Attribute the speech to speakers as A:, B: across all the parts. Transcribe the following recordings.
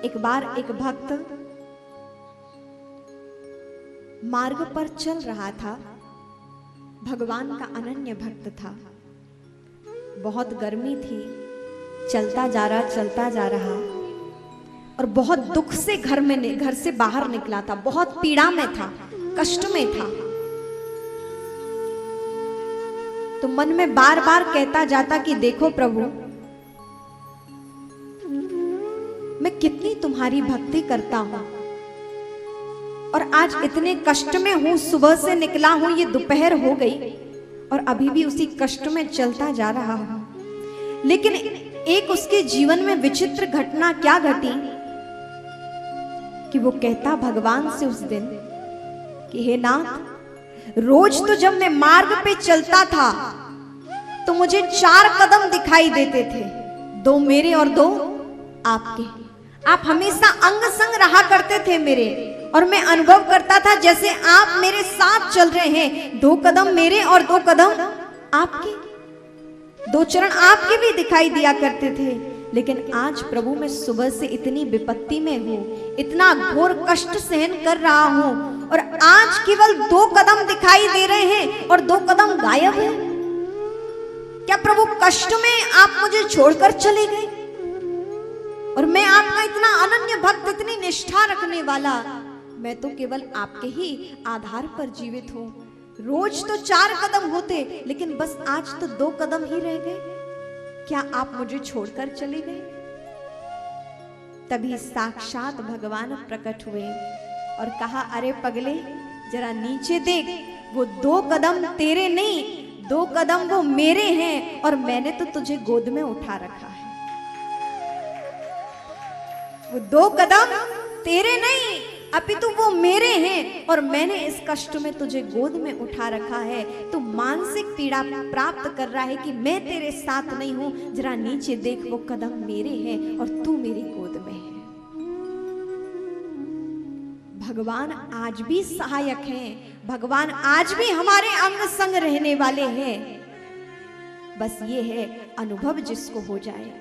A: एक बार एक भक्त मार्ग पर चल रहा था। भगवान का अनन्य भक्त था। बहुत गर्मी थी, चलता जा रहा और बहुत दुख से घर से बाहर निकला था। बहुत पीड़ा में था, कष्ट में था। तो मन में बार बार कहता जाता कि देखो प्रभु, मैं कितनी तुम्हारी भक्ति करता हूं और आज इतने कष्ट में हूं। सुबह से निकला हूं, ये दोपहर हो गई और अभी भी उसी कष्ट में चलता जा रहा हूं। लेकिन एक उसके जीवन में विचित्र घटना क्या घटी कि वो कहता भगवान से उस दिन कि हे नाथ, रोज तो जब मैं मार्ग पे चलता था तो मुझे 4 कदम दिखाई देते थे, 2 मेरे और 2 आपके। आप हमेशा अंग संग रहा करते थे मेरे, और मैं अनुभव करता था जैसे आप मेरे साथ चल रहे हैं। 2 कदम मेरे और 2 कदम आपके, 2 चरण आपके भी दिखाई दिया करते थे। लेकिन आज प्रभु मैं सुबह से इतनी विपत्ति में हूं, इतना घोर कष्ट सहन कर रहा हूं और आज केवल 2 कदम दिखाई दे रहे हैं और 2 कदम गायब है। क्या प्रभु कष्ट में आप मुझे छोड़कर चले गए? और मैं आपका इतना अनन्य भक्त, इतनी निष्ठा रखने वाला, मैं तो केवल आपके ही आधार पर जीवित हूं। रोज तो 4 कदम होते, लेकिन बस आज तो 2 कदम ही रह गए। क्या आप मुझे छोड़कर चले गए? तभी साक्षात भगवान प्रकट हुए और कहा, अरे पगले, जरा नीचे देख, वो 2 कदम तेरे नहीं, 2 कदम वो मेरे हैं और मैंने तो तुझे गोद में उठा रखा है। वो 2 कदम तेरे नहीं, अपितु वो मेरे हैं और मैंने इस कष्ट में तुझे गोद में उठा रखा है। तू मानसिक पीड़ा प्राप्त कर रहा है कि मैं तेरे साथ नहीं हूं, जरा नीचे देख, वो कदम मेरे हैं और तू मेरी गोद में है। भगवान आज भी सहायक हैं, भगवान आज भी हमारे अंग संग रहने वाले हैं। बस ये है अनुभव जिसको हो जाए,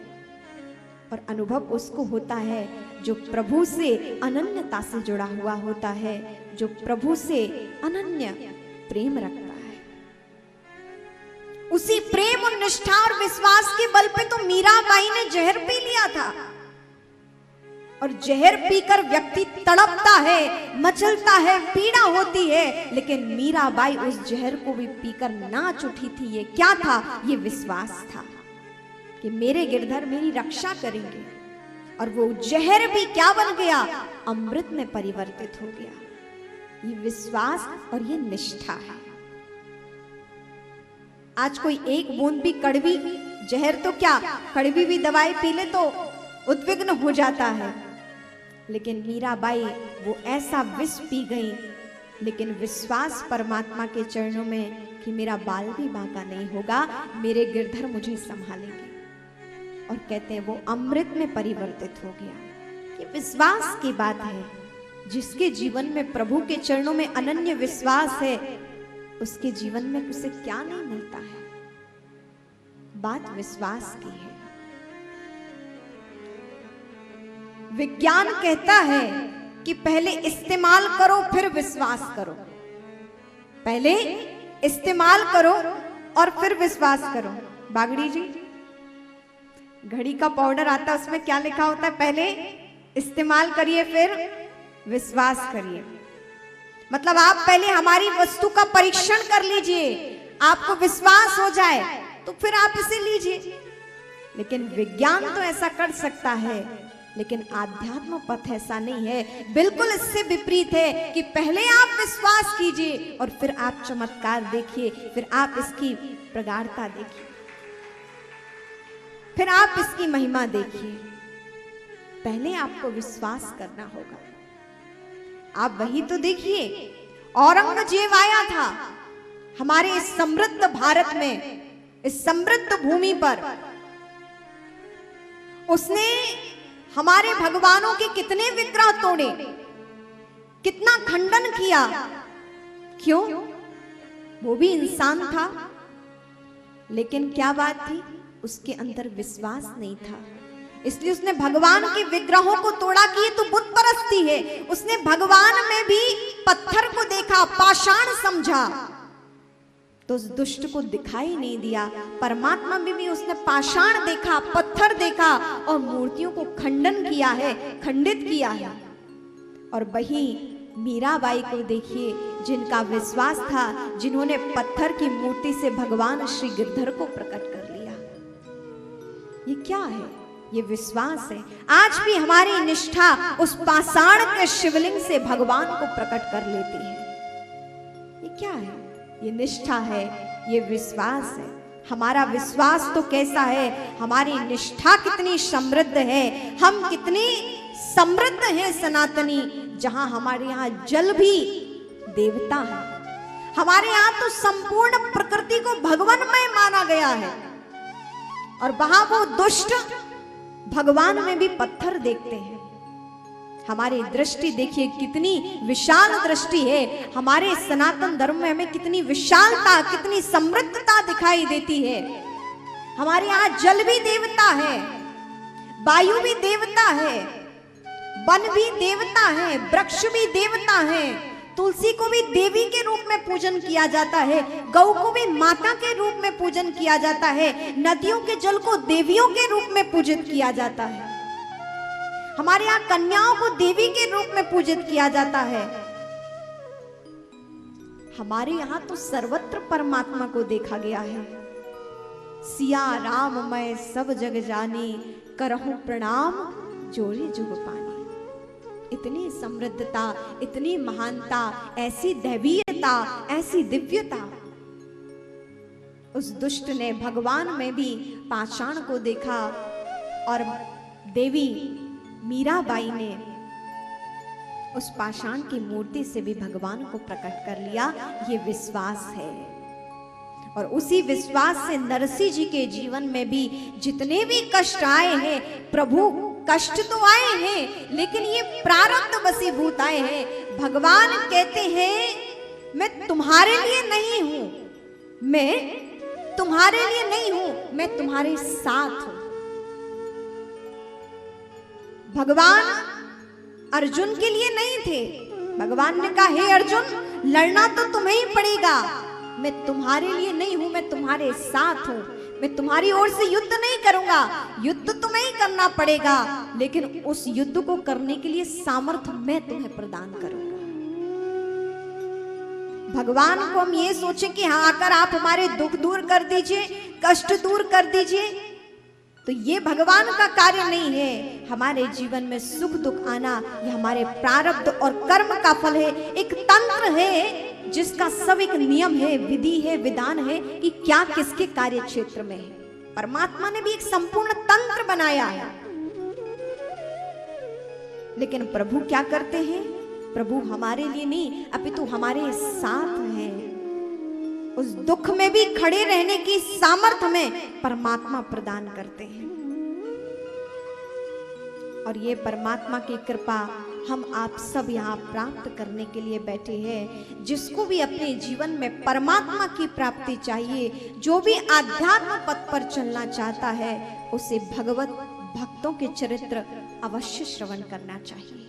A: और अनुभव उसको होता है जो प्रभु से अनन्यता से जुड़ा हुआ होता है, जो प्रभु से अनन्य प्रेम रखता है। उसी प्रेम और निष्ठा और विश्वास के बल पे तो मीराबाई ने जहर पी लिया था, और जहर पीकर व्यक्ति तड़पता है, मचलता है, पीड़ा होती है, लेकिन मीराबाई उस जहर को भी पीकर नाच उठी थी। ये क्या था? ये विश्वास था कि मेरे गिरधर मेरी रक्षा करेंगे, और वो जहर भी क्या बन गया? अमृत में परिवर्तित हो गया। ये विश्वास और ये निष्ठा है। आज कोई एक बूंद भी कड़वी, जहर तो क्या, कड़वी भी दवाई पी ले तो उद्विग्न हो जाता है, लेकिन मीराबाई वो ऐसा विष पी गई, लेकिन विश्वास परमात्मा के चरणों में कि मेरा बाल भी बांका नहीं होगा, मेरे गिरधर मुझे संभालेंगे, और कहते हैं वो अमृत में परिवर्तित हो गया। ये विश्वास की बात है। जिसके जीवन में प्रभु के चरणों में अनन्य विश्वास है, उसके जीवन में उसे क्या नहीं मिलता है। बात विश्वास की है। विज्ञान कहता है कि पहले इस्तेमाल करो फिर विश्वास करो, पहले इस्तेमाल करो और फिर विश्वास करो। बागड़ी जी, घड़ी का पाउडर आता है, उसमें क्या लिखा होता है? पहले इस्तेमाल करिए फिर विश्वास करिए। मतलब आप पहले हमारी वस्तु का परीक्षण कर लीजिए, आपको विश्वास हो जाए तो फिर आप इसे लीजिए। लेकिन विज्ञान तो ऐसा कर सकता है, लेकिन आध्यात्म पथ ऐसा नहीं है। बिल्कुल इससे विपरीत है कि पहले आप विश्वास कीजिए और फिर आप चमत्कार देखिए, फिर आप इसकी प्रगाढ़ता देखिए, फिर आप इसकी महिमा देखिए। पहले आपको विश्वास करना होगा। आप वही तो देखिए, औरंगजेब आया था हमारे इस समृद्ध भारत में, इस समृद्ध भूमि पर। उसने हमारे भगवानों के कितने विग्रह तोड़े, कितना खंडन किया। क्यों? वो भी इंसान था, लेकिन क्या बात थी? उसके अंदर विश्वास नहीं था। इसलिए उसने भगवान के विग्रहों को तोड़ा कि ये तो बुत परस्ती है। उसने भगवान में भी पत्थर को देखा, पाषाण समझा, तो उस दुष्ट को दिखाई नहीं दिया। परमात्मा में भी उसने पाषाण देखा, पत्थर देखा और मूर्तियों को खंडन किया है, खंडित किया है। और वहीं मीराबाई को देखिए, जिनका विश्वास था, जिन्होंने पत्थर की मूर्ति से भगवान श्री गिरधर को प्रकट कर लिया। ये क्या है? ये विश्वास है। आज भी हमारी निष्ठा उस पाषाण के शिवलिंग से भगवान को प्रकट कर लेती है। ये क्या है? ये निष्ठा है, ये विश्वास है। हमारा विश्वास तो कैसा है, हमारी निष्ठा कितनी समृद्ध है, हम कितनी समृद्ध हैं सनातनी, जहां हमारे यहाँ जल भी देवता है। हमारे यहाँ तो संपूर्ण प्रकृति को भगवानमय माना गया है, और वहां वो दुष्ट भगवान में भी पत्थर देखते हैं। हमारी दृष्टि देखिए कितनी विशाल दृष्टि है। हमारे सनातन धर्म में हमें कितनी विशालता, कितनी समृद्धता दिखाई देती है। हमारे यहाँ जल भी देवता है, वायु भी देवता है, वन भी देवता है, वृक्ष भी देवता है, तुलसी को भी देवी के रूप में पूजन किया जाता है, गौ को भी माता के रूप में पूजन किया जाता है, नदियों के जल को देवियों के रूप में पूजित किया जाता है। हमारे यहाँ कन्याओं को देवी के रूप में पूजित किया जाता है। हमारे यहाँ तो सर्वत्र परमात्मा को देखा गया है। सिया राम मैं सब जग जानी, करहूं प्रणाम जोरी जुग पानी। इतनी समृद्धता, इतनी महानता, ऐसी दैवीयता, ऐसी दिव्यता। उस दुष्ट ने भगवान में भी पाषाण को देखा, और देवी मीराबाई ने उस पाषाण की मूर्ति से भी भगवान को प्रकट कर लिया। ये विश्वास है। और उसी विश्वास से नरसिंह जी के जीवन में भी जितने भी कष्ट आए हैं, प्रभु कष्ट तो आए हैं, लेकिन ये प्रारब्ध वशीभूत आए हैं। भगवान कहते हैं मैं तुम्हारे लिए नहीं हूं, मैं तुम्हारे लिए नहीं हूं, मैं तुम्हारे साथ हूं। भगवान अर्जुन के लिए नहीं थे। भगवान ने कहा हे अर्जुन, लड़ना तो तुम्हें ही पड़ेगा, मैं तुम्हारे लिए नहीं हूं, मैं तुम्हारे साथ हूं। मैं तुम्हारी ओर से युद्ध नहीं करूंगा, युद्ध तुम्हें ही करना पड़ेगा, लेकिन उस युद्ध को करने के लिए सामर्थ्य मैं तुम्हें प्रदान करूंगा। भगवान को हम ये सोचे कि हाँ आकर आप हमारे दुख दूर कर दीजिए, कष्ट दूर कर दीजिए, तो ये भगवान का कार्य नहीं है। हमारे जीवन में सुख दुख आना ये हमारे प्रारब्ध और कर्म का फल है। एक तंत्र है जिसका सब एक नियम है, विधि है, विधान है कि क्या किसके कार्य क्षेत्र में है। परमात्मा ने भी एक संपूर्ण तंत्र बनाया है। लेकिन प्रभु क्या करते हैं? प्रभु हमारे लिए नहीं, अपितु हमारे साथ हैं। उस दुख में भी खड़े रहने की सामर्थ्य में परमात्मा प्रदान करते हैं। और ये परमात्मा की कृपा हम आप सब यहाँ प्राप्त करने के लिए बैठे हैं। जिसको भी अपने जीवन में परमात्मा की प्राप्ति चाहिए, जो भी आध्यात्म पथ पर चलना चाहता है, उसे भगवत भक्तों के चरित्र अवश्य श्रवण करना चाहिए।